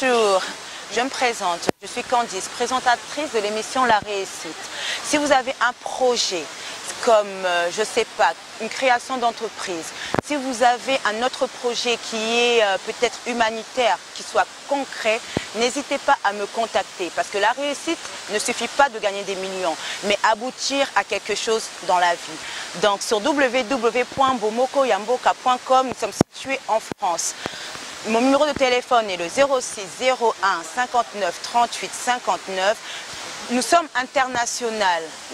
Bonjour, je me présente, je suis Candice, présentatrice de l'émission La Réussite. Si vous avez un projet comme, je ne sais pas, une création d'entreprise, si vous avez un autre projet qui est peut-être humanitaire, qui soit concret, n'hésitez pas à me contacter parce que la réussite ne suffit pas de gagner des millions, mais aboutir à quelque chose dans la vie. Donc sur www.bomokoyamboka.com, nous sommes situés en France. Mon numéro de téléphone est le 06 01 59 38 59. Nous sommes internationaux.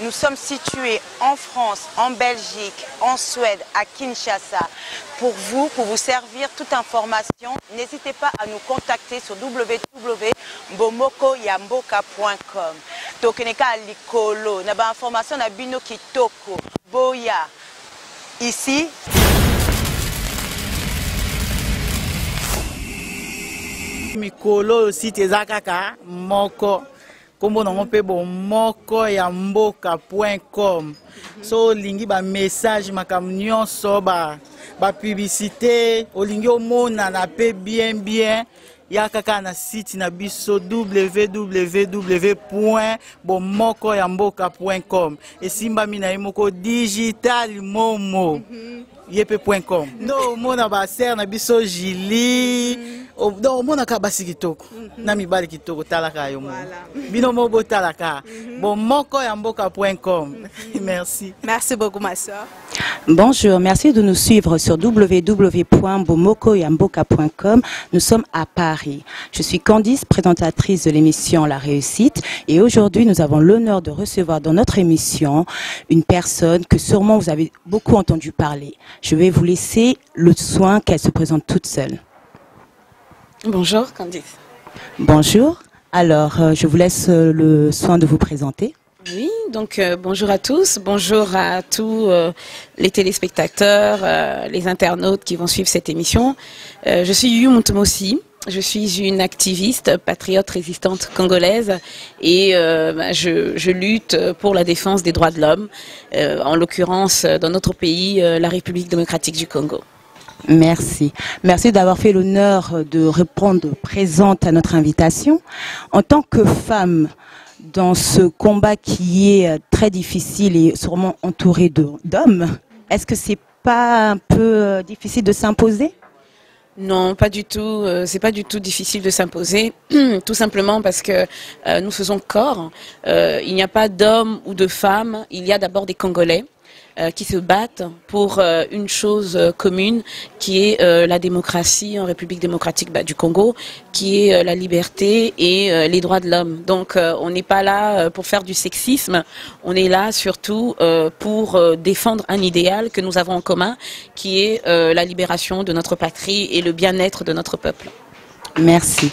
Nous sommes situés en France, en Belgique, en Suède, à Kinshasa. Pour vous servir toute information, n'hésitez pas à nous contacter sur www.bomokoyamboka.com. Tokeneka likolo, naba information na bino kitoko, boya. Ici. Mikolo site ezakaka moko kombo nango pe bomokoyamboka.com. So lingi ba message makam nyonso ba publicité olingi omona na pe bien ya kaka na site na biso www.bomokoyamboka.com. Esimba mina imoko digital momo yepe.com. No mona ba ser na biso Jili do mona ka basi kitoko na mibali kitoko talaka yo mo bino mobo talaka bomokoyamboka.com. Merci. Merci beaucoup ma soeur. Bonjour, merci de nous suivre sur www.bomokoyamboka.com. Nous sommes à Paris. Je suis Candice, présentatrice de l'émission La Réussite, et aujourd'hui nous avons l'honneur de recevoir dans notre émission une personne que sûrement vous avez beaucoup entendu parler. Je vais vous laisser le soin qu'elle se présente toute seule. Bonjour Candice. Bonjour, alors je vous laisse le soin de vous présenter. Oui, donc bonjour à tous, bonjour à tous les téléspectateurs, les internautes qui vont suivre cette émission. Je suis Yu Montemossi, je suis une activiste, patriote résistante congolaise et je lutte pour la défense des droits de l'homme, en l'occurrence dans notre pays, la République démocratique du Congo. Merci. Merci d'avoir fait l'honneur de répondre présente à notre invitation. En tant que femme, dans ce combat qui est très difficile et sûrement entouré d'hommes, est-ce que c'est pas un peu difficile de s'imposer? Non, pas du tout. C'est pas du tout difficile de s'imposer, tout simplement parce que nous faisons corps. Il n'y a pas d'hommes ou de femmes. Il y a d'abord des Congolais qui se battent pour une chose commune, qui est la démocratie en République démocratique du Congo, qui est la liberté et les droits de l'homme. Donc on n'est pas là pour faire du sexisme, on est là surtout pour défendre un idéal que nous avons en commun, qui est la libération de notre patrie et le bien-être de notre peuple. Merci.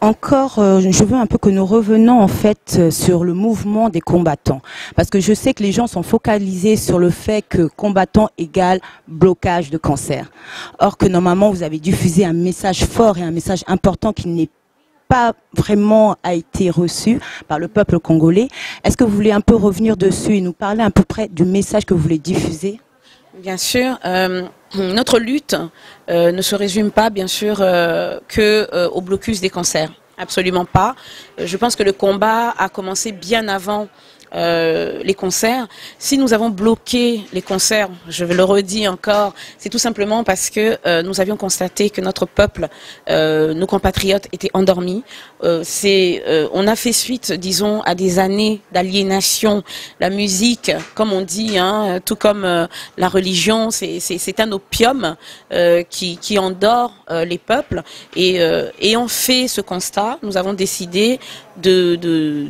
Encore, je veux un peu que nous revenons en fait sur le mouvement des combattants. Parce que je sais que les gens sont focalisés sur le fait que combattant égale blocage de cancer. Or que normalement vous avez diffusé un message fort et un message important qui n'est pas vraiment a été reçu par le peuple congolais. Est-ce que vous voulez un peu revenir dessus et nous parler à peu près du message que vous voulez diffuser? Bien sûr. Notre lutte ne se résume pas, bien sûr, au blocus des cancers. Absolument pas. Je pense que le combat a commencé bien avant les cancers. Si nous avons bloqué les cancers, je le redis encore, c'est tout simplement parce que nous avions constaté que notre peuple, nos compatriotes étaient endormis. On a fait suite, disons, à des années d'aliénation. La musique, comme on dit, hein, tout comme la religion, c'est un opium qui endort les peuples. Et ayant fait ce constat, nous avons décidé de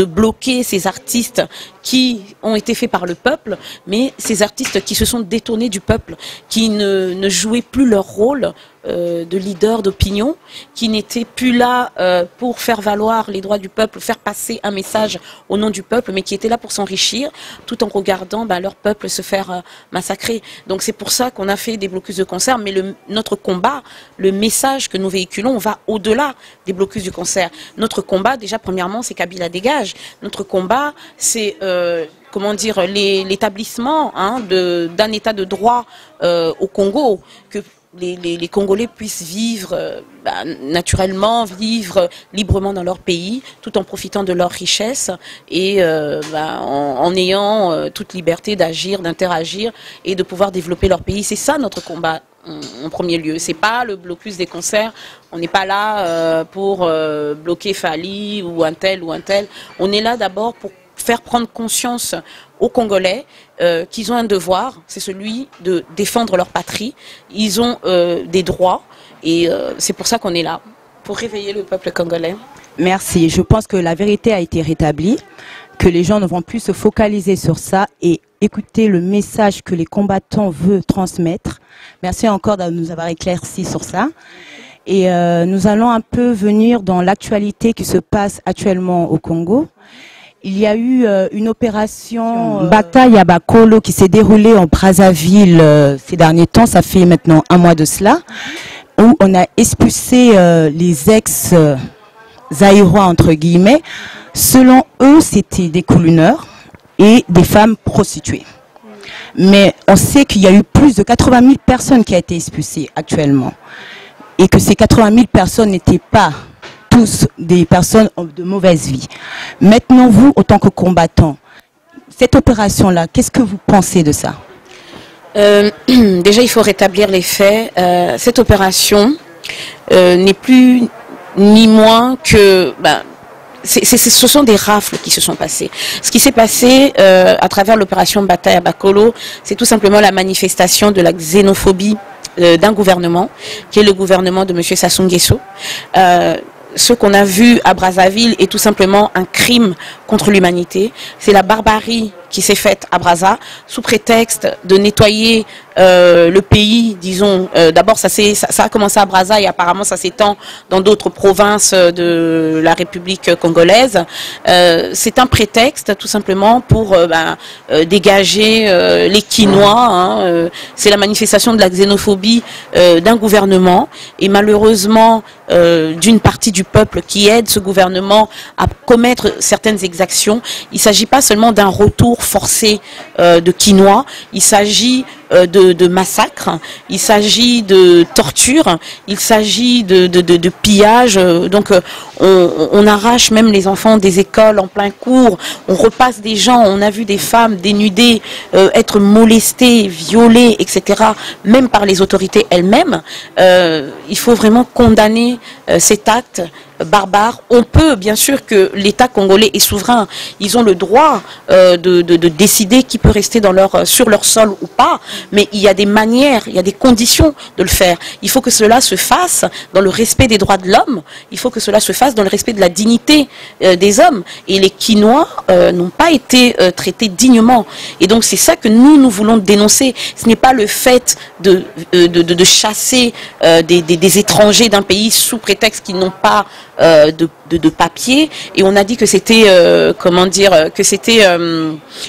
bloquer ces artistes qui ont été faits par le peuple, mais ces artistes qui se sont détournés du peuple, qui ne jouaient plus leur rôle de leader d'opinion, qui n'étaient plus là pour faire valoir les droits du peuple, faire passer un message au nom du peuple, mais qui étaient là pour s'enrichir, tout en regardant leur peuple se faire massacrer. Donc c'est pour ça qu'on a fait des blocus de concert, mais notre combat, le message que nous véhiculons, va au-delà des blocus du concert. Notre combat, déjà premièrement, c'est Kabila dégage. Notre combat, c'est comment dire, l'établissement d'un état de droit au Congo, que les Congolais puissent vivre naturellement, vivre librement dans leur pays, tout en profitant de leurs richesses et en ayant toute liberté d'agir, d'interagir et de pouvoir développer leur pays. C'est ça notre combat en premier lieu. C'est pas le blocus des concerts. On n'est pas là pour bloquer Fali ou un tel ou un tel. On est là d'abord pour faire prendre conscience aux Congolais qu'ils ont un devoir, c'est celui de défendre leur patrie. Ils ont des droits et c'est pour ça qu'on est là, pour réveiller le peuple congolais. Merci. Je pense que la vérité a été rétablie, que les gens ne vont plus se focaliser sur ça et écouter le message que les combattants veulent transmettre. Merci encore de nous avoir éclairci sur ça. Et nous allons un peu venir dans l'actualité qui se passe actuellement au Congo. Il y a eu une opération bataille à Bakolo qui s'est déroulée en Brazzaville ces derniers temps, ça fait maintenant un mois de cela, où on a expulsé les ex-Zaïrois entre guillemets. Selon eux, c'était des couluneurs et des femmes prostituées. Mais on sait qu'il y a eu plus de 80 000 personnes qui ont été expulsées actuellement. Et que ces 80 000 personnes n'étaient pas tous des personnes de mauvaise vie. Maintenant, vous, en tant que combattant, cette opération-là, qu'est-ce que vous pensez de ça? Déjà, il faut rétablir les faits. Cette opération n'est plus ni moins que... ce sont des rafles qui se sont passées. Ce qui s'est passé à travers l'opération Bataille à Bakolo, c'est tout simplement la manifestation de la xénophobie d'un gouvernement, qui est le gouvernement de M. Sassou Nguesso. Ce qu'on a vu à Brazzaville est tout simplement un crime contre l'humanité. C'est la barbarie qui s'est faite à Brazza sous prétexte de nettoyer le pays, disons. D'abord, ça a commencé à Brazza et apparemment ça s'étend dans d'autres provinces de la République congolaise. C'est un prétexte tout simplement pour dégager les Quinois. C'est la manifestation de la xénophobie d'un gouvernement et malheureusement d'une partie du peuple qui aide ce gouvernement à commettre certaines exactions. Il ne s'agit pas seulement d'un retour forcé de Quinois, il s'agit de massacres, il s'agit de torture, il s'agit de pillage. Donc on arrache même les enfants des écoles en plein cours, on repasse des gens, on a vu des femmes dénudées être molestées, violées, etc., même par les autorités elles-mêmes. Il faut vraiment condamner cet acte barbare. On peut, bien sûr que l'État congolais est souverain, ils ont le droit de décider qui peut rester sur leur sol ou pas, mais il y a des manières, il y a des conditions de le faire. Il faut que cela se fasse dans le respect des droits de l'homme, il faut que cela se fasse dans le respect de la dignité des hommes. Et les Quinois n'ont pas été traités dignement. Et donc c'est ça que nous voulons dénoncer. Ce n'est pas le fait de chasser des étrangers d'un pays sous prétexte qu'ils n'ont pas de papier, et on a dit que c'était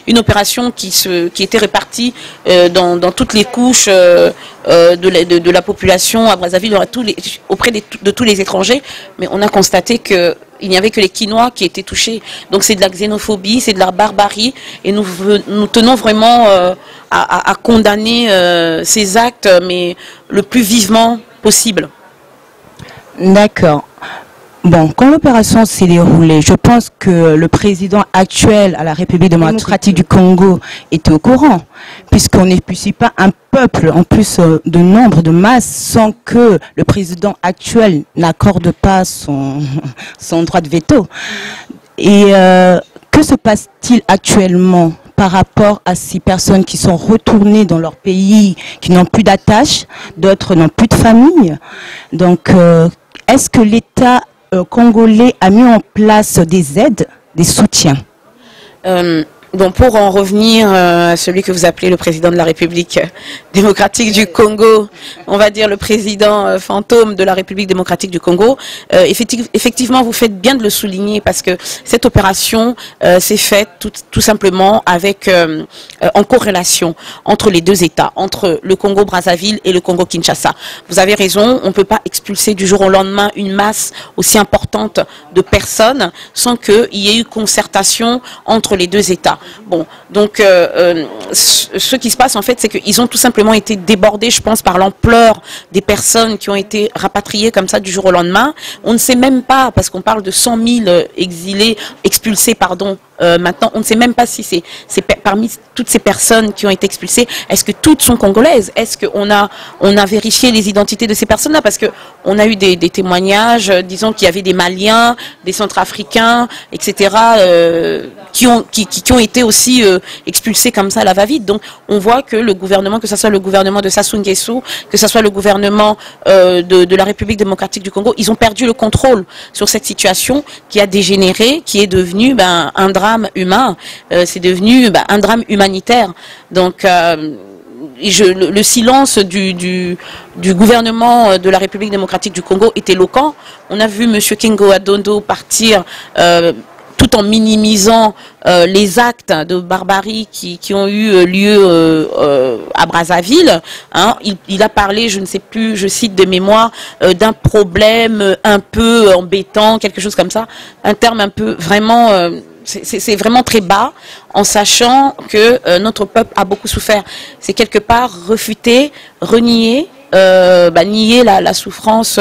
une opération qui était répartie dans toutes les couches de la population à Brazzaville, auprès de tous les étrangers, mais on a constaté que il n'y avait que les Quinois qui étaient touchés. Donc c'est de la xénophobie, c'est de la barbarie, et nous tenons vraiment à condamner ces actes, mais le plus vivement possible. D'accord. Bon, quand l'opération s'est déroulée, je pense que le président actuel à la République démocratique du Congo était au courant, puisqu'on n'expulse pas un peuple en plus de nombre, de masse, sans que le président actuel n'accorde pas son droit de veto. Et que se passe-t-il actuellement par rapport à ces personnes qui sont retournées dans leur pays, qui n'ont plus d'attache, d'autres n'ont plus de famille? Donc, est-ce que l'État congolais a mis en place des aides, des soutiens? Donc pour en revenir à celui que vous appelez le président de la République démocratique du Congo, on va dire le président fantôme de la République démocratique du Congo, effectivement vous faites bien de le souligner, parce que cette opération s'est faite tout simplement avec en corrélation entre les deux États, entre le Congo-Brazzaville et le Congo-Kinshasa. Vous avez raison, on ne peut pas expulser du jour au lendemain une masse aussi importante de personnes sans qu'il y ait eu concertation entre les deux États. Bon, donc ce qui se passe en fait, c'est qu'ils ont tout simplement été débordés, je pense, par l'ampleur des personnes qui ont été rapatriées comme ça du jour au lendemain. On ne sait même pas, parce qu'on parle de 100 000 expulsés, pardon. Maintenant, on ne sait même pas si c'est parmi toutes ces personnes qui ont été expulsées, est-ce que toutes sont congolaises? Est-ce qu'on a vérifié les identités de ces personnes-là? Parce que on a eu des témoignages, disons qu'il y avait des Maliens, des Centrafricains, etc., qui ont été aussi expulsés comme ça à la va-vite. Donc, on voit que le gouvernement, que ce soit le gouvernement de Sassou Nguesso, que ce soit le gouvernement de la République démocratique du Congo, ils ont perdu le contrôle sur cette situation qui a dégénéré, qui est devenue un drame humain, c'est devenu un drame humanitaire. Donc, le silence du gouvernement de la République démocratique du Congo est éloquent. On a vu M. Kingo Adondo partir tout en minimisant les actes de barbarie qui ont eu lieu à Brazzaville. Hein. Il a parlé, je ne sais plus, je cite de mémoire, d'un problème un peu embêtant, quelque chose comme ça. Un terme un peu vraiment... c'est vraiment très bas, en sachant que notre peuple a beaucoup souffert. C'est quelque part refuter, renier, nier la souffrance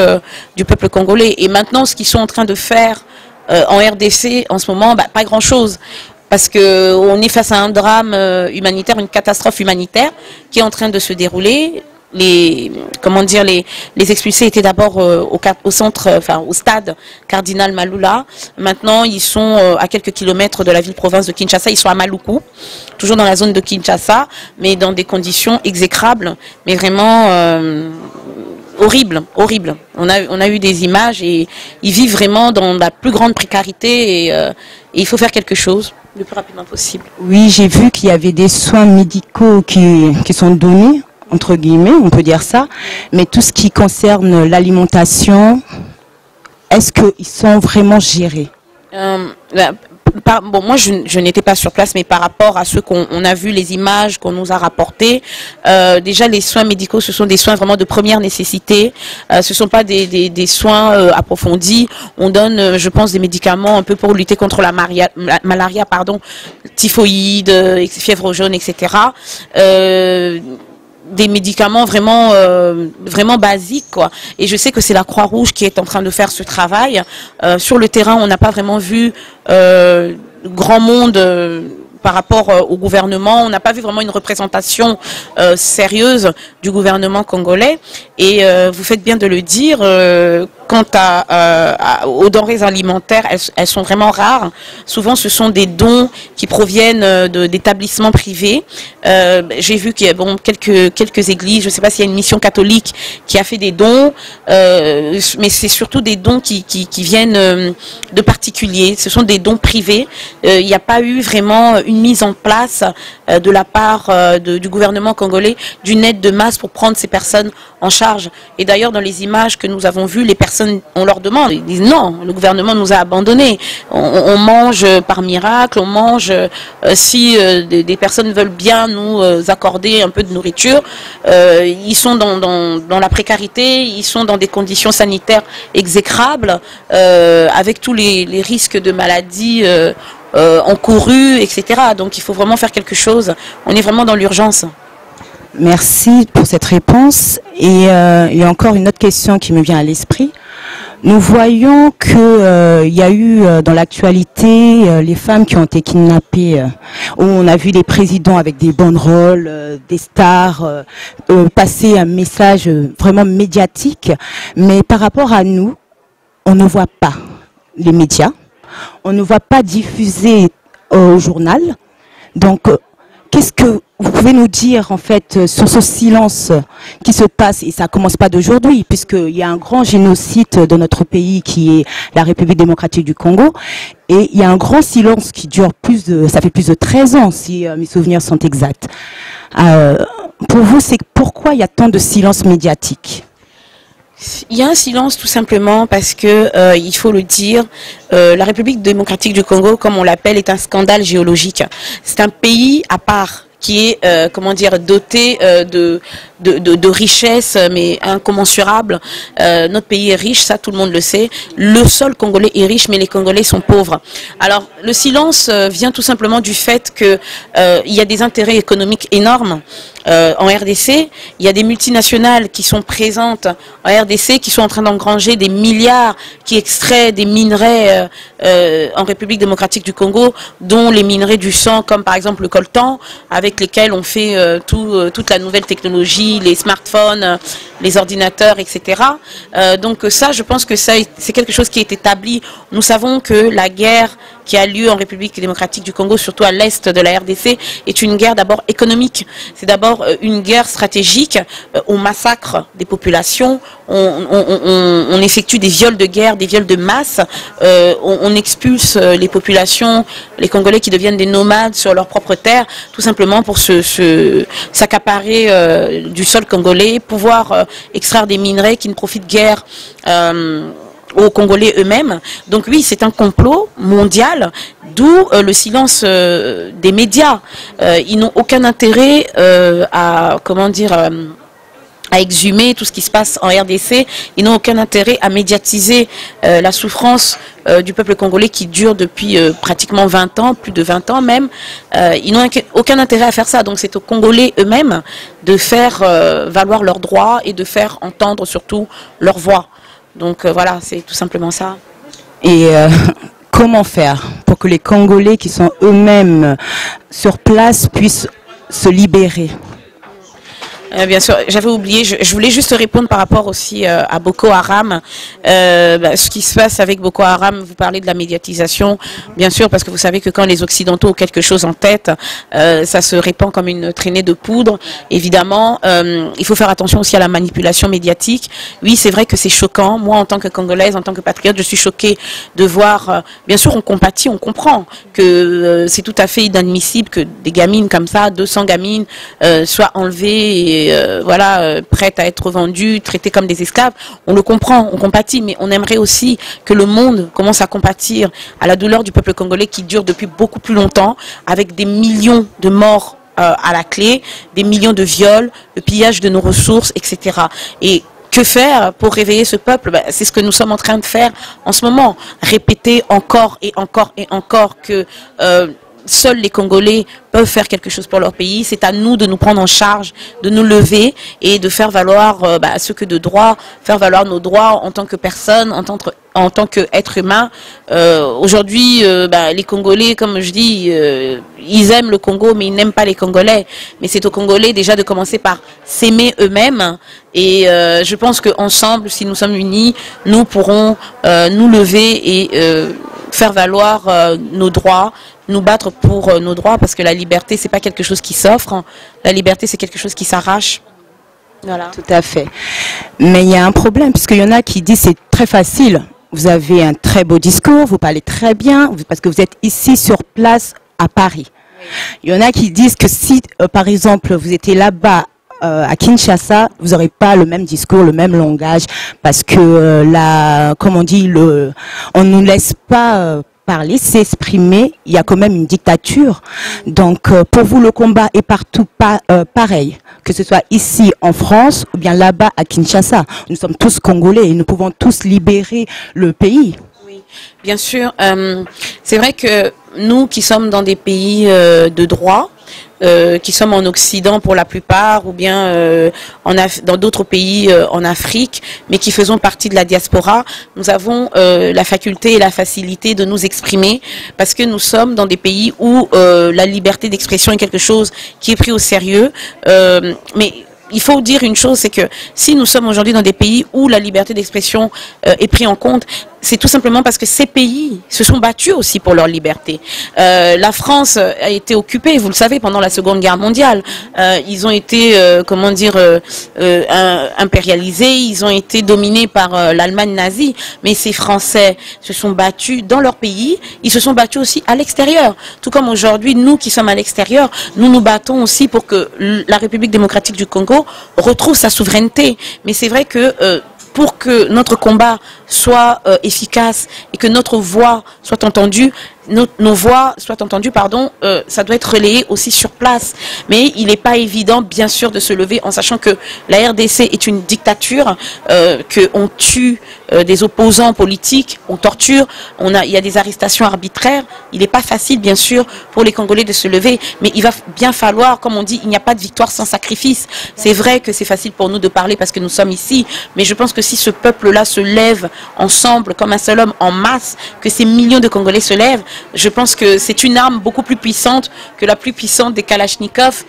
du peuple congolais. Et maintenant, ce qu'ils sont en train de faire en RDC en ce moment, pas grand-chose. Parce qu'on est face à un drame humanitaire, une catastrophe humanitaire qui est en train de se dérouler. Les expulsés étaient d'abord au stade Cardinal Malula. Maintenant, ils sont à quelques kilomètres de la ville-province de Kinshasa. Ils sont à Maluku, toujours dans la zone de Kinshasa, mais dans des conditions exécrables, mais vraiment horribles. On a eu des images et ils vivent vraiment dans la plus grande précarité et il faut faire quelque chose le plus rapidement possible. Oui, j'ai vu qu'il y avait des soins médicaux qui sont donnés, entre guillemets, on peut dire ça, mais tout ce qui concerne l'alimentation, est-ce qu'ils sont vraiment gérés? Bon, moi, je n'étais pas sur place, mais par rapport à ce qu'on a vu, les images qu'on nous a rapportées, déjà, les soins médicaux, ce sont des soins vraiment de première nécessité. Ce ne sont pas des soins approfondis. On donne, je pense, des médicaments un peu pour lutter contre la malaria, typhoïde, fièvre jaune, etc. Des médicaments vraiment vraiment basiques, quoi. Et je sais que c'est la Croix-Rouge qui est en train de faire ce travail. Sur le terrain, on n'a pas vraiment vu grand monde par rapport au gouvernement. On n'a pas vu vraiment une représentation sérieuse du gouvernement congolais. Et vous faites bien de le dire, quant aux denrées alimentaires, elles sont vraiment rares. Souvent, ce sont des dons qui proviennent d'établissements privés. J'ai vu qu'il y a quelques églises, je ne sais pas s'il y a une mission catholique qui a fait des dons, mais c'est surtout des dons qui viennent de particuliers. Ce sont des dons privés. Il n'y a pas eu vraiment une mise en place de la part du gouvernement congolais d'une aide de masse pour prendre ces personnes en charge. Et d'ailleurs, dans les images que nous avons vues, les personnes, on leur demande, ils disent non, le gouvernement nous a abandonnés. On mange par miracle, on mange si des personnes veulent bien nous accorder un peu de nourriture. Ils sont dans la précarité, ils sont dans des conditions sanitaires exécrables, avec tous les risques de maladies encourus, etc. Donc il faut vraiment faire quelque chose. On est vraiment dans l'urgence. Merci pour cette réponse. Et il y a encore une autre question qui me vient à l'esprit. Nous voyons qu'il y a eu dans l'actualité les femmes qui ont été kidnappées, où on a vu les présidents avec des banderoles, des stars, passer un message vraiment médiatique. Mais par rapport à nous, on ne voit pas les médias, on ne voit pas diffuser au journal. Donc, qu'est-ce que vous pouvez nous dire en fait sur ce silence qui se passe, et ça commence pas d'aujourd'hui, puisqu'il y a un grand génocide dans notre pays qui est la République démocratique du Congo, et il y a un grand silence qui dure ça fait plus de 13 ans si mes souvenirs sont exacts. Pour vous, c'est pourquoi il y a tant de silence médiatique? Il y a un silence tout simplement parce que, il faut le dire, la République démocratique du Congo, comme on l'appelle, est un scandale géologique. C'est un pays à part qui est, doté de richesses, mais incommensurables. Notre pays est riche, ça tout le monde le sait. Le sol congolais est riche, mais les Congolais sont pauvres. Alors le silence vient tout simplement du fait que il y a des intérêts économiques énormes en RDC. Il y a des multinationales qui sont présentes en RDC, qui sont en train d'engranger des milliards, qui extraient des minerais en République démocratique du Congo, dont les minerais du sang, comme par exemple le coltan, avec lesquels on fait toute la nouvelle technologie, les smartphones, les ordinateurs, etc. Donc ça, je pense que c'est quelque chose qui est établi. Nous savons que la guerre qui a lieu en République démocratique du Congo, surtout à l'est de la RDC, est une guerre d'abord économique. C'est d'abord une guerre stratégique. On massacre des populations, on effectue des viols de guerre, des viols de masse, on expulse les populations, les Congolais qui deviennent des nomades sur leur propre terre, tout simplement pour s'accaparer du sol congolais, pouvoir extraire des minerais qui ne profitent guère aux Congolais eux-mêmes. Donc oui, c'est un complot mondial, d'où le silence des médias. Ils n'ont aucun intérêt à, comment dire, à exhumer tout ce qui se passe en RDC. Ils n'ont aucun intérêt à médiatiser la souffrance du peuple congolais qui dure depuis pratiquement 20 ans, plus de 20 ans même. Ils n'ont aucun intérêt à faire ça. Donc c'est aux Congolais eux-mêmes de faire valoir leurs droits et de faire entendre surtout leur voix. Donc voilà, c'est tout simplement ça. Et comment faire pour que les Congolais qui sont eux-mêmes sur place puissent se libérer? Bien sûr, j'avais oublié, je voulais juste répondre par rapport aussi à Boko Haram. Ce qui se passe avec Boko Haram, vous parlez de la médiatisation, bien sûr, parce que vous savez que quand les Occidentaux ont quelque chose en tête, ça se répand comme une traînée de poudre. Évidemment, il faut faire attention aussi à la manipulation médiatique. Oui, c'est vrai que c'est choquant. Moi, en tant que Congolaise, en tant que patriote, je suis choquée de voir, bien sûr, on compatit, on comprend que c'est tout à fait inadmissible que des gamines comme ça, 200 gamines, soient enlevées et voilà, prêtes à être vendues, traitées comme des esclaves. On le comprend, on compatit, mais on aimerait aussi que le monde commence à compatir à la douleur du peuple congolais qui dure depuis beaucoup plus longtemps, avec des millions de morts à la clé, des millions de viols, le pillage de nos ressources, etc. Et que faire pour réveiller ce peuple? C'est ce que nous sommes en train de faire en ce moment. Répéter encore et encore et encore que seuls les Congolais peuvent faire quelque chose pour leur pays. C'est à nous de nous prendre en charge, de nous lever et de faire valoir ce que de droit, faire valoir nos droits en tant que personne, en tant qu'être humain. Aujourd'hui, les Congolais, comme je dis, ils aiment le Congo, mais ils n'aiment pas les Congolais. Mais c'est aux Congolais déjà de commencer par s'aimer eux-mêmes. Et je pense qu'ensemble, si nous sommes unis, nous pourrons nous lever et faire valoir nos droits, nous battre pour nos droits, parce que la liberté, c'est pas quelque chose qui s'offre. La liberté, c'est quelque chose qui s'arrache. Voilà. Tout à fait. Mais il y a un problème, puisqu'il y en a qui disent c'est très facile. Vous avez un très beau discours, vous parlez très bien, parce que vous êtes ici sur place à Paris. Oui. Il y en a qui disent que si, par exemple, vous étiez là-bas à Kinshasa, vous n'aurez pas le même discours, le même langage, parce que comme on dit, on ne nous laisse pas parler, s'exprimer. Il y a quand même une dictature. Donc, pour vous, le combat est partout pareil, que ce soit ici en France ou bien là-bas à Kinshasa. Nous sommes tous Congolais et nous pouvons tous libérer le pays. Oui, bien sûr. C'est vrai que nous qui sommes dans des pays de droit, qui sommes en Occident pour la plupart, ou bien dans d'autres pays en Afrique, mais qui faisons partie de la diaspora, nous avons la faculté et la facilité de nous exprimer, parce que nous sommes dans des pays où la liberté d'expression est quelque chose qui est pris au sérieux. Mais il faut dire une chose, c'est que si nous sommes aujourd'hui dans des pays où la liberté d'expression est prise en compte, c'est tout simplement parce que ces pays se sont battus aussi pour leur liberté. La France a été occupée, vous le savez, pendant la Seconde Guerre mondiale. Ils ont été, impérialisés, ils ont été dominés par l'Allemagne nazie. Mais ces Français se sont battus dans leur pays, ils se sont battus aussi à l'extérieur. Tout comme aujourd'hui, nous qui sommes à l'extérieur, nous nous battons aussi pour que la République démocratique du Congo retrouve sa souveraineté. Mais c'est vrai que pour que notre combat soit efficace et que notre voix soit entendue, nos voix soient entendues, pardon, ça doit être relayé aussi sur place. Mais il n'est pas évident, bien sûr, de se lever en sachant que la RDC est une dictature, qu'on tue des opposants politiques, on torture, il y a des arrestations arbitraires. Il n'est pas facile, bien sûr, pour les Congolais de se lever, mais il va bien falloir, comme on dit, il n'y a pas de victoire sans sacrifice. C'est vrai que c'est facile pour nous de parler parce que nous sommes ici, mais je pense que si ce peuple-là se lève ensemble, comme un seul homme, en masse, que ces millions de Congolais se lèvent, je pense que c'est une arme beaucoup plus puissante que la plus puissante des Kalachnikov.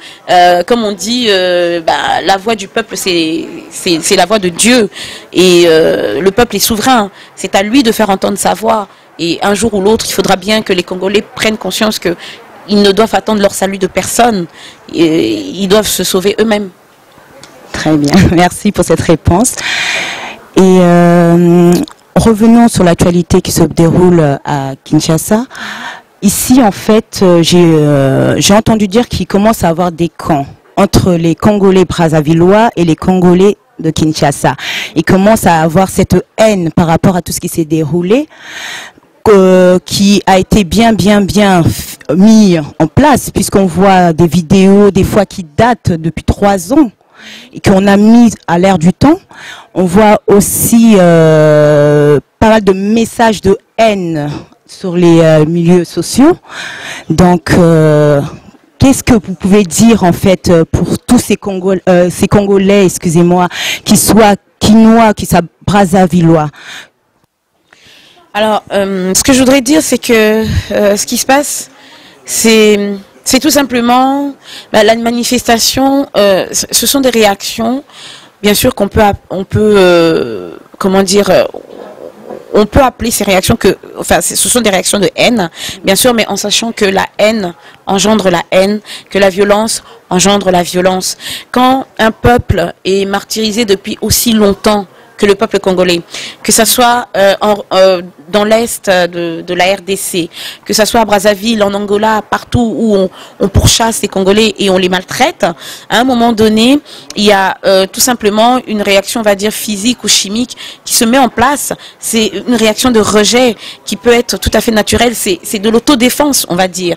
Comme on dit, la voix du peuple, c'est la voix de Dieu. Et le peuple est souverain. C'est à lui de faire entendre sa voix. Et un jour ou l'autre, il faudra bien que les Congolais prennent conscience qu'ils ne doivent attendre leur salut de personne. Ils doivent se sauver eux-mêmes. Très bien. Merci pour cette réponse. Et revenons sur l'actualité qui se déroule à Kinshasa. Ici, en fait, j'ai entendu dire qu'il commence à avoir des camps entre les Congolais brazzavillois et les Congolais de Kinshasa. Il commence à avoir cette haine par rapport à tout ce qui s'est déroulé, qui a été bien mis en place, puisqu'on voit des vidéos, des fois qui datent depuis 3 ans, et qu'on a mis à l'air du temps. On voit aussi pas mal de messages de haine sur les milieux sociaux. Donc, qu'est-ce que vous pouvez dire en fait pour tous ces Congolais, excusez-moi, qui soient quinois, qui soient brazzavillois? Alors, ce que je voudrais dire, c'est que ce qui se passe, c'est tout simplement la manifestation. Ce sont des réactions, bien sûr qu'on peut, comment dire, on peut appeler ces réactions ce sont des réactions de haine, bien sûr, mais en sachant que la haine engendre la haine, que la violence engendre la violence. Quand un peuple est martyrisé depuis aussi longtemps que le peuple congolais, que ça soit dans l'est de la RDC, que ça soit à Brazzaville, en Angola, partout où on pourchasse les Congolais et on les maltraite, à un moment donné, il y a tout simplement une réaction, on va dire, physique ou chimique qui se met en place. C'est une réaction de rejet qui peut être tout à fait naturelle, c'est de l'autodéfense, on va dire,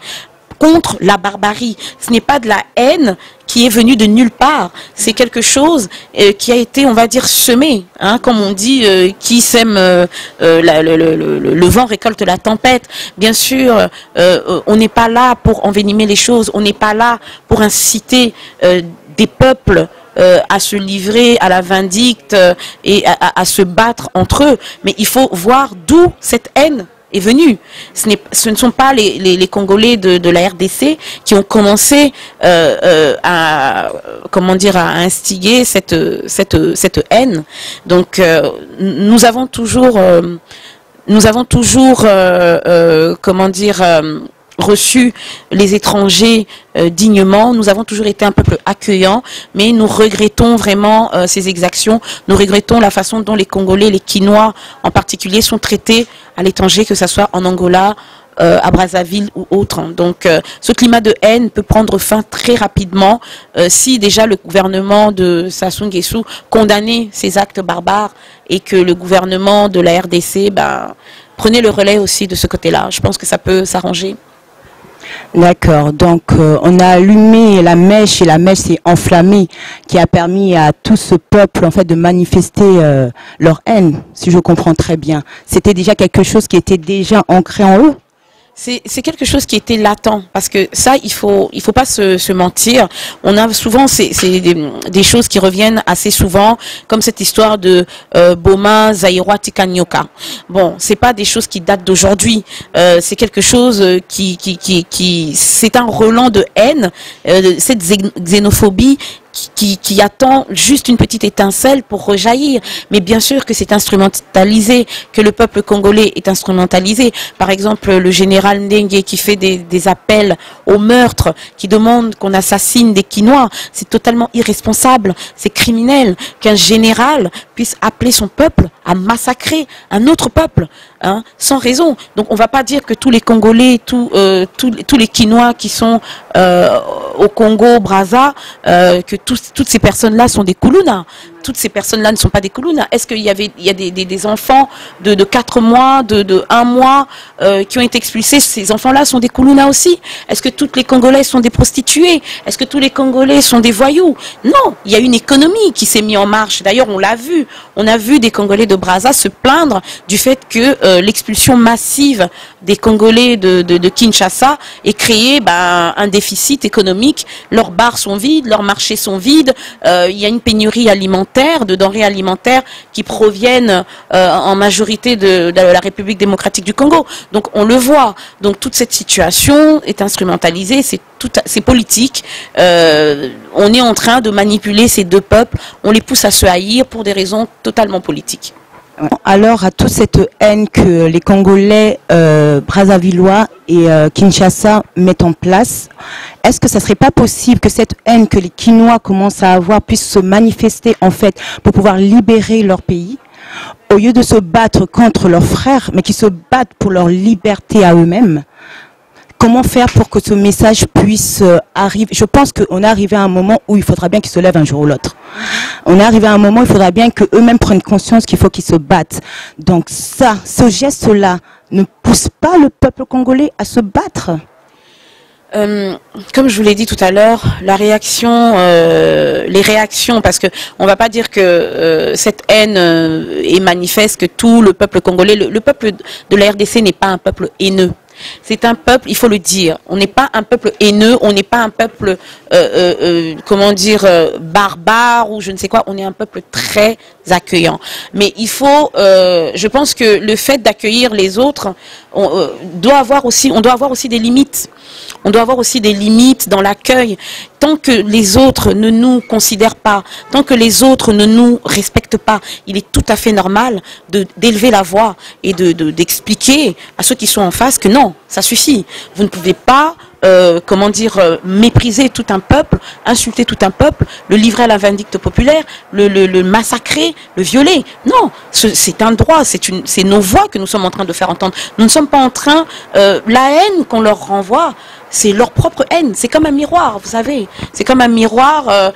contre la barbarie. Ce n'est pas de la haine qui est venue de nulle part. C'est quelque chose qui a été, on va dire, semé. Hein, comme on dit, qui sème le vent récolte la tempête. Bien sûr, on n'est pas là pour envenimer les choses. On n'est pas là pour inciter des peuples à se livrer à la vindicte et à se battre entre eux. Mais il faut voir d'où cette haine est venue. Ce ne sont pas les Congolais de la RDC qui ont commencé à instiguer cette haine. Donc nous avons toujours reçu les étrangers dignement. Nous avons toujours été un peuple accueillant, mais nous regrettons vraiment ces exactions. Nous regrettons la façon dont les Congolais, les Quinois en particulier, sont traités à l'étranger, que ce soit en Angola, à Brazzaville ou autre. Donc ce climat de haine peut prendre fin très rapidement si déjà le gouvernement de Sassou Nguesso condamnait ces actes barbares et que le gouvernement de la RDC prenait le relais aussi de ce côté-là. Je pense que ça peut s'arranger. D'accord, donc on a allumé la mèche et la mèche s'est enflammée, qui a permis à tout ce peuple en fait de manifester leur haine, si je comprends très bien. C'était déjà quelque chose qui était déjà ancré en eux? C'est quelque chose qui était latent, parce que ça, il faut pas se mentir. On a souvent des choses qui reviennent assez souvent, comme cette histoire de Boma Zaïroa Tikanyoka. Bon, c'est pas des choses qui datent d'aujourd'hui. C'est quelque chose qui c'est un relent de haine, cette xénophobie qui attend juste une petite étincelle pour rejaillir. Mais bien sûr que c'est instrumentalisé, que le peuple congolais est instrumentalisé. Par exemple, le général Ndenge qui fait des appels au meurtre, qui demande qu'on assassine des Quinois. C'est totalement irresponsable, c'est criminel qu'un général puisse appeler son peuple à massacrer un autre peuple, hein, sans raison. Donc on ne va pas dire que tous les Congolais, tous les Quinois qui sont au Congo, Brazza, que toutes ces personnes-là sont des Koulouna. toutes ces personnes-là ne sont pas des Koulouna. Est-ce qu'il y a des enfants de 4 mois, de 1 mois qui ont été expulsés? Ces enfants-là sont des Koulouna aussi? Est-ce que toutes les Congolais sont des prostituées? Est-ce que tous les Congolais sont des voyous? Non, il y a une économie qui s'est mise en marche. D'ailleurs, on l'a vu. On a vu des Congolais de Brazza se plaindre du fait que l'expulsion massive des Congolais de Kinshasa ait créé un déficit économique. Leurs bars sont vides, leurs marchés sont vides. Il y a une pénurie alimentaire, de denrées alimentaires qui proviennent en majorité de la République démocratique du Congo. Donc on le voit. Donc toute cette situation est instrumentalisée, c'est politique. On est en train de manipuler ces deux peuples. On les pousse à se haïr pour des raisons totalement politiques. Alors, à toute cette haine que les Congolais brazzavillois et Kinshasa mettent en place, est-ce que ça serait pas possible que cette haine que les Kinois commencent à avoir puisse se manifester en fait pour pouvoir libérer leur pays, au lieu de se battre contre leurs frères, mais qui se battent pour leur liberté à eux-mêmes? Comment faire pour que ce message puisse arriver? Je pense qu'on est arrivé à un moment où il faudra bien qu'ils se lèvent un jour ou l'autre. On est arrivé à un moment où il faudra bien qu'eux-mêmes prennent conscience qu'il faut qu'ils se battent. Donc ça, ce geste-là ne pousse pas le peuple congolais à se battre? Comme je vous l'ai dit tout à l'heure, les réactions, parce que on va pas dire que cette haine est manifeste, que tout le peuple congolais, le peuple de la RDC n'est pas un peuple haineux. C'est un peuple, il faut le dire, on n'est pas un peuple haineux, on n'est pas un peuple, comment dire, barbare ou je ne sais quoi, on est un peuple très accueillant. Mais il faut, je pense que le fait d'accueillir les autres, on doit avoir aussi des limites. On doit avoir aussi des limites dans l'accueil. Tant que les autres ne nous considèrent pas, tant que les autres ne nous respectent pas, il est tout à fait normal d'élever la voix et d'expliquer à ceux qui sont en face que non, ça suffit. Vous ne pouvez pas, mépriser tout un peuple, insulter tout un peuple, le livrer à la vindicte populaire, le massacrer, le violer. Non, c'est un droit, c'est nos voix que nous sommes en train de faire entendre. Nous ne sommes pas en train, la haine qu'on leur renvoie, c'est leur propre haine. C'est comme un miroir, vous savez. C'est comme un miroir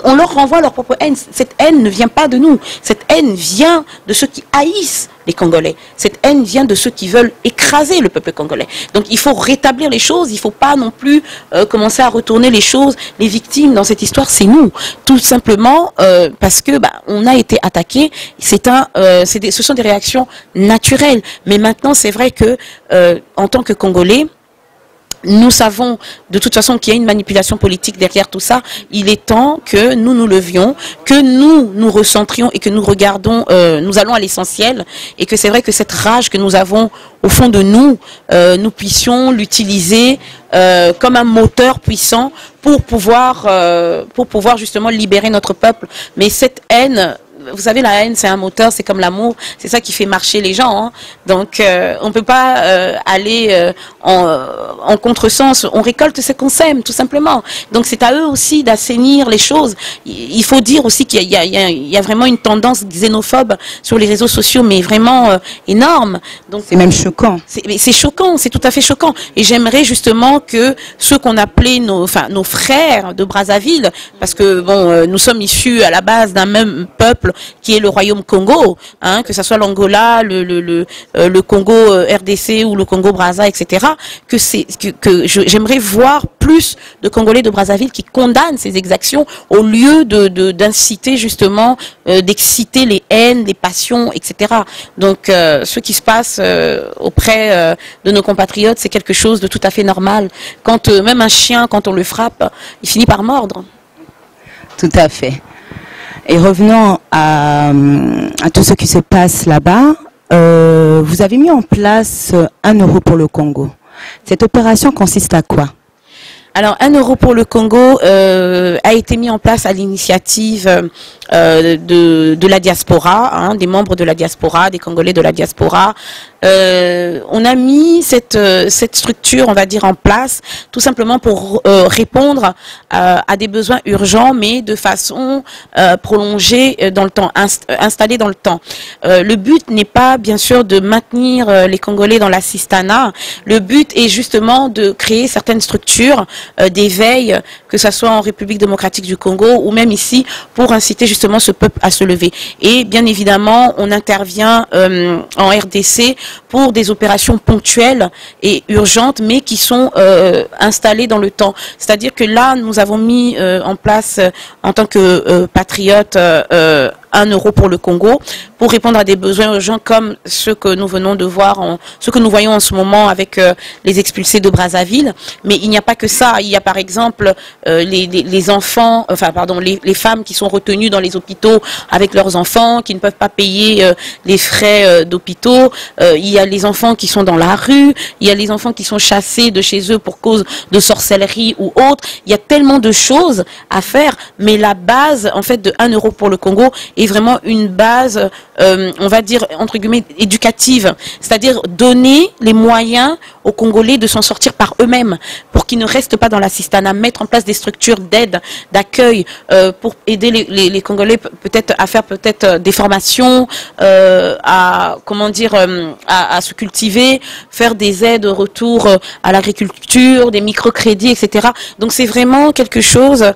on leur renvoie leur propre haine. Cette haine ne vient pas de nous. Cette haine vient de ceux qui haïssent les Congolais. Cette haine vient de ceux qui veulent écraser le peuple congolais. Donc il faut rétablir les choses. Il ne faut pas non plus commencer à retourner les choses. Les victimes dans cette histoire, c'est nous. Tout simplement parce que on a été attaqué. Ce sont des réactions naturelles. Mais maintenant, c'est vrai que en tant que Congolais, nous savons de toute façon qu'il y a une manipulation politique derrière tout ça. Il est temps que nous nous levions, que nous recentrions et que nous regardons, nous allons à l'essentiel, et que c'est vrai que cette rage que nous avons au fond de nous, nous puissions l'utiliser comme un moteur puissant pour pouvoir justement libérer notre peuple. Mais cette haine, vous savez, la haine, c'est un moteur, c'est comme l'amour, c'est ça qui fait marcher les gens. Hein. Donc, on ne peut pas aller en contresens. On récolte ce qu'on sème, tout simplement. Donc, c'est à eux aussi d'assainir les choses. Il faut dire aussi qu'il y a vraiment une tendance xénophobe sur les réseaux sociaux, mais vraiment énorme. Donc, c'est même choquant. C'est choquant, c'est tout à fait choquant. Et j'aimerais justement que ceux qu'on appelait nos frères de Brazzaville, parce que nous sommes issus à la base d'un même peuple, qui est le royaume Congo, hein, que ce soit l'Angola, le Congo RDC ou le Congo Brazza, etc. J'aimerais voir plus de Congolais de Brazzaville qui condamnent ces exactions au lieu d'inciter justement, d'exciter les haines, les passions, etc. Donc ce qui se passe auprès de nos compatriotes, c'est quelque chose de tout à fait normal. Quand même un chien, quand on le frappe, il finit par mordre. Tout à fait. Et revenons à tout ce qui se passe là-bas. Vous avez mis en place 1 euro pour le Congo. Cette opération consiste à quoi? Alors, 1 euro pour le Congo a été mis en place à l'initiative de la diaspora, hein, des membres de la diaspora, des Congolais de la diaspora, On a mis cette structure, on va dire, en place, tout simplement pour répondre à des besoins urgents, mais de façon prolongée dans le temps, installée dans le temps. Le but n'est pas, bien sûr, de maintenir les Congolais dans l'assistanat. Le but est justement de créer certaines structures d'éveil, que ce soit en République démocratique du Congo ou même ici, pour inciter justement ce peuple à se lever. Et bien évidemment, on intervient en RDC pour des opérations ponctuelles et urgentes, mais qui sont installées dans le temps. C'est-à-dire que là, nous avons mis en place, en tant que patriotes, 1 euro pour le Congo, pour répondre à des besoins urgents comme ceux que nous venons de voir, ce que nous voyons en ce moment avec les expulsés de Brazzaville. Mais il n'y a pas que ça. Il y a par exemple les enfants, les femmes qui sont retenues dans les hôpitaux avec leurs enfants, qui ne peuvent pas payer les frais d'hôpitaux. Il y a les enfants qui sont dans la rue. Il y a les enfants qui sont chassés de chez eux pour cause de sorcellerie ou autre. Il y a tellement de choses à faire, mais la base, en fait, de 1 euro pour le Congo est vraiment une base, on va dire, entre guillemets, éducative. C'est-à-dire donner les moyens aux Congolais de s'en sortir par eux-mêmes, pour qu'ils ne restent pas dans l'assistanat, mettre en place des structures d'aide, d'accueil, pour aider les Congolais peut-être à faire des formations, à se cultiver, faire des aides au retour à l'agriculture, des microcrédits, etc. Donc c'est vraiment quelque chose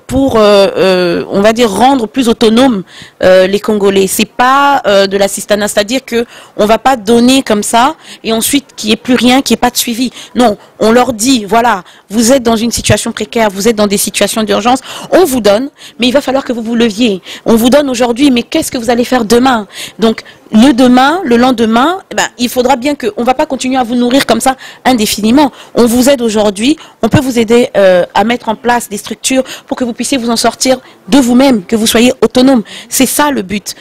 pour, on va dire, rendre plus autonome les Congolais. C'est pas de l'assistanat, c'est-à-dire que on va pas donner comme ça et ensuite qu'il n'y ait plus rien, qu'il n'y ait pas de suivi. Non, on leur dit, voilà, vous êtes dans une situation précaire, vous êtes dans des situations d'urgence, on vous donne, mais il va falloir que vous vous leviez. On vous donne aujourd'hui, mais qu'est-ce que vous allez faire demain? Donc, le lendemain, il faudra bien on va pas continuer à vous nourrir comme ça indéfiniment. On vous aide aujourd'hui, on peut vous aider à mettre en place des structures pour que vous puissiez vous en sortir de vous-même, que vous soyez autonome. C'est ça le but.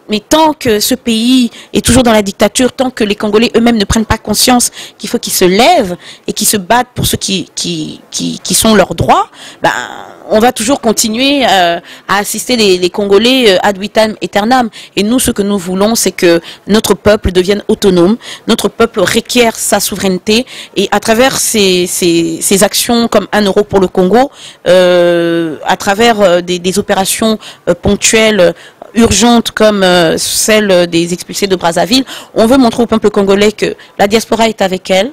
Mais tant que ce pays est toujours dans la dictature, tant que les Congolais eux-mêmes ne prennent pas conscience qu'il faut qu'ils se lèvent et qu'ils se battent pour ceux qui sont leurs droits, on va toujours continuer à assister les Congolais ad vitam aeternam. Et nous, ce que nous voulons, c'est que notre peuple devienne autonome, notre peuple requiert sa souveraineté, et à travers ces actions comme 1 euro pour le Congo, à travers des opérations ponctuelles, urgentes comme celle des expulsés de Brazzaville, on veut montrer au peuple congolais que la diaspora est avec elle,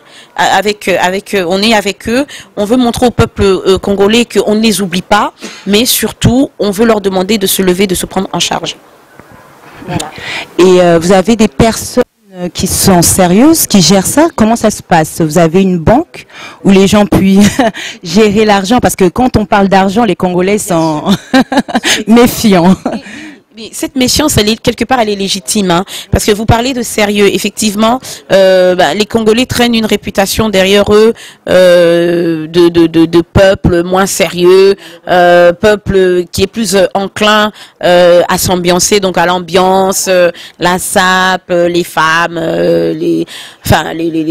on est avec eux. On veut montrer au peuple congolais qu'on ne les oublie pas, mais surtout, on veut leur demander de se lever, de se prendre en charge. Voilà. Et vous avez des personnes qui sont sérieuses, qui gèrent ça? Comment ça se passe? Vous avez une banque où les gens puissent gérer l'argent? Parce que quand on parle d'argent, les Congolais sont méfiants. Cette méfiance, quelque part, elle est légitime, hein, parce que vous parlez de sérieux. Effectivement, les Congolais traînent une réputation derrière eux de peuple moins sérieux, peuple qui est plus enclin à s'ambiancer, donc à l'ambiance, la sape, les femmes, les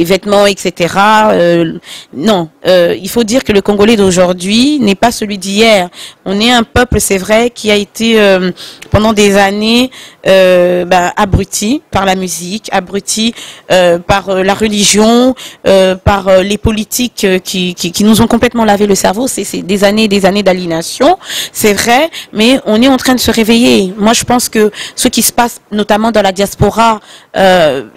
vêtements, etc. Non, il faut dire que le Congolais d'aujourd'hui n'est pas celui d'hier. On est un peuple, c'est vrai, qui a été pendant des années abruti par la musique, abruti par la religion, par les politiques qui nous ont complètement lavé le cerveau. C'est des années d'aliénation, c'est vrai, mais on est en train de se réveiller. Moi, je pense que ce qui se passe notamment dans la diaspora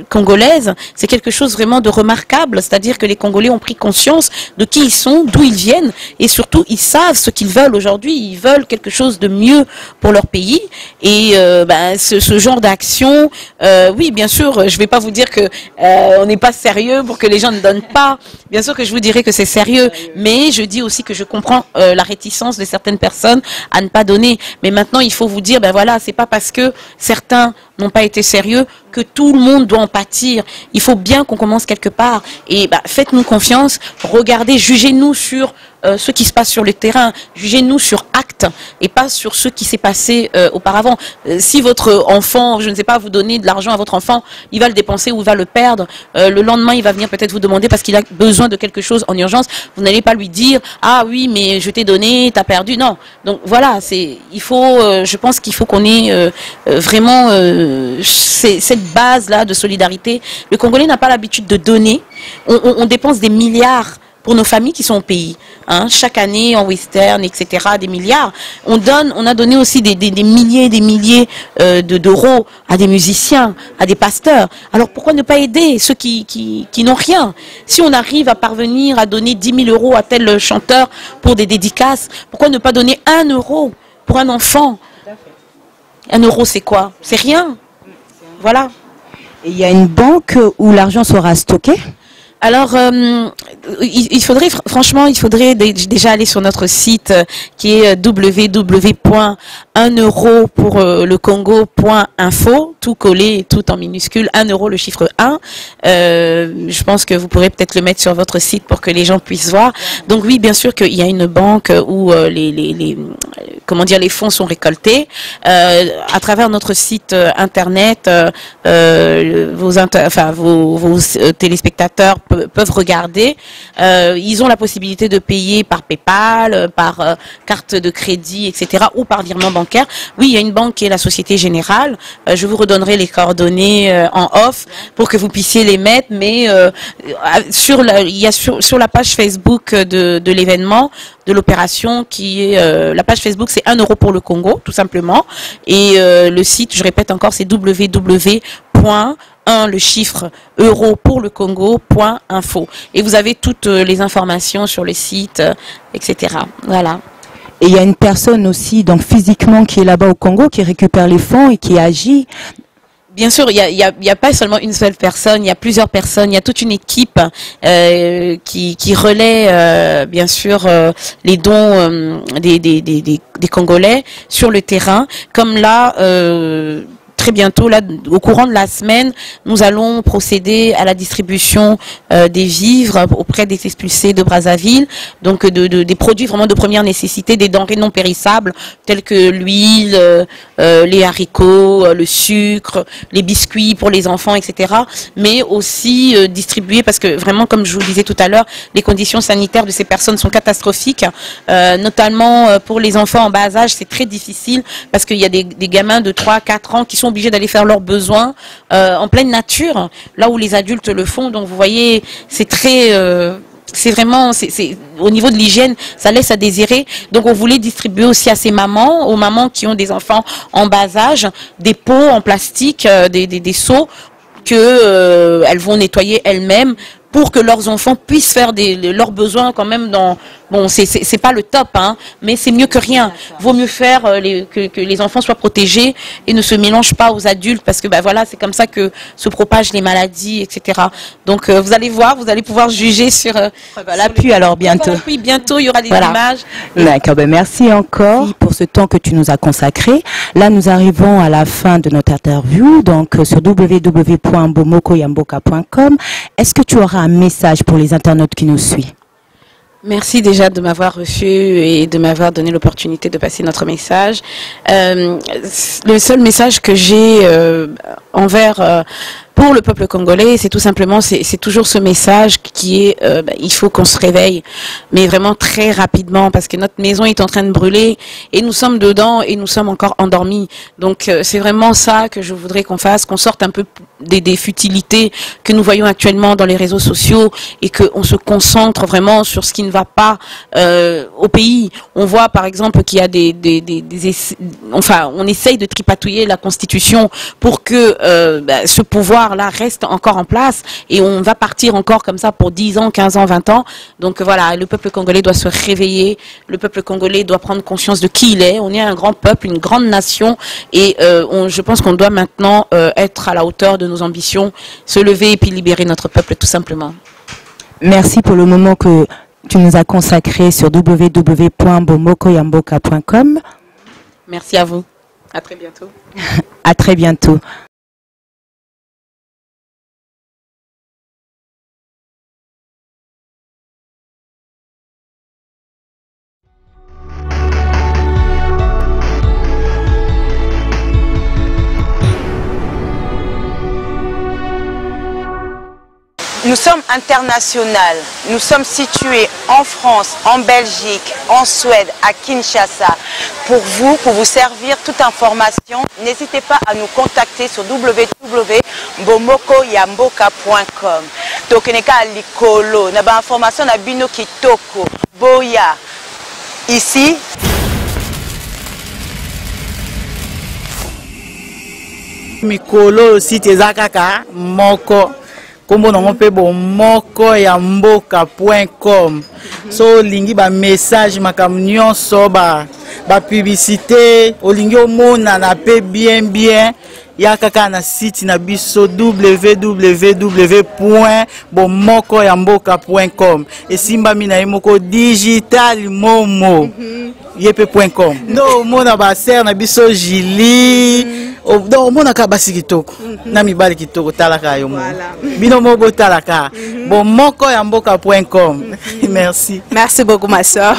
congolaise, c'est quelque chose vraiment de remarquable, c'est-à-dire que les Congolais ont pris conscience de qui ils sont, d'où ils viennent, et surtout ils savent ce qu'ils veulent aujourd'hui. Ils veulent quelque chose de mieux pour leur pays. Et ce genre d'action, oui, bien sûr, je vais pas vous dire que on n'est pas sérieux pour que les gens ne donnent pas. Bien sûr que je vous dirai que c'est sérieux, mais je dis aussi que je comprends la réticence de certaines personnes à ne pas donner. Mais maintenant, il faut vous dire, voilà, c'est pas parce que certains n'ont pas été sérieux que tout le monde doit en pâtir. Il faut bien qu'on commence quelque part. Et faites-nous confiance, regardez, jugez-nous sur ce qui se passe sur le terrain, jugez-nous sur acte et pas sur ce qui s'est passé auparavant. Si votre enfant, je ne sais pas, vous donnez de l'argent à votre enfant, il va le dépenser ou il va le perdre. Le lendemain, il va venir peut-être vous demander parce qu'il a besoin de quelque chose en urgence. Vous n'allez pas lui dire « Ah oui, mais je t'ai donné, t'as perdu ». Non. Donc voilà, je pense qu'il faut qu'on ait vraiment cette base-là de solidarité. Le Congolais n'a pas l'habitude de donner. On dépense des milliards pour nos familles qui sont au pays. Hein, chaque année, en western, etc., des milliards. On a donné aussi des milliers d'euros à des musiciens, à des pasteurs. Alors pourquoi ne pas aider ceux qui n'ont rien? Si on arrive à parvenir à donner 10 000 euros à tel chanteur pour des dédicaces, pourquoi ne pas donner 1 euro pour un enfant? 1 euro, c'est quoi? C'est rien. Voilà. Et il y a une banque où l'argent sera stocké? Alors, il faudrait déjà aller sur notre site qui est www.1euro pour le Congo.info, tout collé, tout en minuscule, 1 euro le chiffre 1. Je pense que vous pourrez peut-être le mettre sur votre site pour que les gens puissent voir. Donc oui, bien sûr qu'il y a une banque où les fonds sont récoltés. À travers notre site internet, vos téléspectateurs peuvent regarder. Ils ont la possibilité de payer par PayPal, par carte de crédit, etc. ou par virement bancaire. Oui, il y a une banque qui est la Société Générale. Je vous redonnerai les coordonnées en off pour que vous puissiez les mettre. Mais sur la page Facebook de l'événement, de l'opération, qui est la page Facebook, c'est 1 euro pour le Congo, tout simplement. Et le site, je répète encore, c'est www.1 le chiffre euro pour le Congo.info. Et vous avez toutes les informations sur le site, etc. Voilà. Et il y a une personne aussi, donc physiquement, qui est là-bas au Congo, qui récupère les fonds et qui agit. Bien sûr, il y a pas seulement une seule personne, il y a plusieurs personnes, il y a toute une équipe qui relaie bien sûr les dons des Congolais sur le terrain. Comme là, très bientôt, là, au courant de la semaine, nous allons procéder à la distribution des vivres auprès des expulsés de Brazzaville, donc des produits vraiment de première nécessité, des denrées non périssables telles que l'huile, les haricots, le sucre, les biscuits pour les enfants, etc. Mais aussi distribuer, parce que vraiment, comme je vous le disais tout à l'heure, les conditions sanitaires de ces personnes sont catastrophiques, notamment pour les enfants en bas âge, c'est très difficile parce qu'il y a des gamins de 3-4 ans qui sont obligés d'aller faire leurs besoins en pleine nature, là où les adultes le font. Donc vous voyez, c'est très... c'est vraiment, au niveau de l'hygiène, ça laisse à désirer. Donc on voulait distribuer aussi à ces mamans, aux mamans qui ont des enfants en bas âge, des pots en plastique, des seaux que elles vont nettoyer elles-mêmes pour que leurs enfants puissent faire leurs besoins quand même dans... Bon, c'est pas le top, hein, mais c'est mieux que rien. Vaut mieux faire que les enfants soient protégés et ne se mélangent pas aux adultes, parce que bah, voilà, c'est comme ça que se propagent les maladies, etc. Donc vous allez voir, vous allez pouvoir juger sur... l'appui alors bientôt. Oui, bientôt, il y aura des images. D'accord, ben merci encore pour ce temps que tu nous as consacré. Là, nous arrivons à la fin de notre interview, donc sur www.bomokoyamboka.com. Est-ce que tu auras un message pour les internautes qui nous suivent? Merci déjà de m'avoir reçu et de m'avoir donné l'opportunité de passer notre message. Le seul message que j'ai envers pour le peuple congolais, c'est tout simplement, c'est toujours ce message qui est, il faut qu'on se réveille, mais vraiment très rapidement, parce que notre maison est en train de brûler et nous sommes dedans et nous sommes encore endormis. Donc c'est vraiment ça que je voudrais qu'on fasse, qu'on sorte un peu des futilités que nous voyons actuellement dans les réseaux sociaux et qu'on se concentre vraiment sur ce qui ne va pas au pays. On voit par exemple qu'il y a on essaye de tripatouiller la Constitution pour que ce pouvoir-là reste encore en place, et on va partir encore comme ça pour 10 ans, 15 ans, 20 ans. Donc voilà, le peuple congolais doit se réveiller, le peuple congolais doit prendre conscience de qui il est. On est un grand peuple, une grande nation, et je pense qu'on doit maintenant être à la hauteur de nos ambitions, se lever et puis libérer notre peuple tout simplement. Merci pour le moment que tu nous as consacré sur www.bomokoyamboka.com. Merci à vous. À très bientôt. À très bientôt. Nous sommes internationaux. Nous sommes situés en France, en Belgique, en Suède, à Kinshasa. Pour vous servir toute information, n'hésitez pas à nous contacter sur www.bomokoyamboka.com. Tokeneka likolo, na ba information na bino kitoko, boya. Ici, mikolo site eza kaka moko. Kombo nango pe bomokoyamboka.com. So lingi ba message makambo nyonso ba publicité olingi omona na pe bien ya kaka na site na biso www.bomokoyamboka.com. Esimbami na ye moko digital momo yepe.com. No mona ba ser na biso Julie. Donc mona ka basi kitoko na mibali kitoko talaka yo mo. Bino mo bo talaka. Bomokoyamboka.com. Merci. Merci beaucoup ma soeur.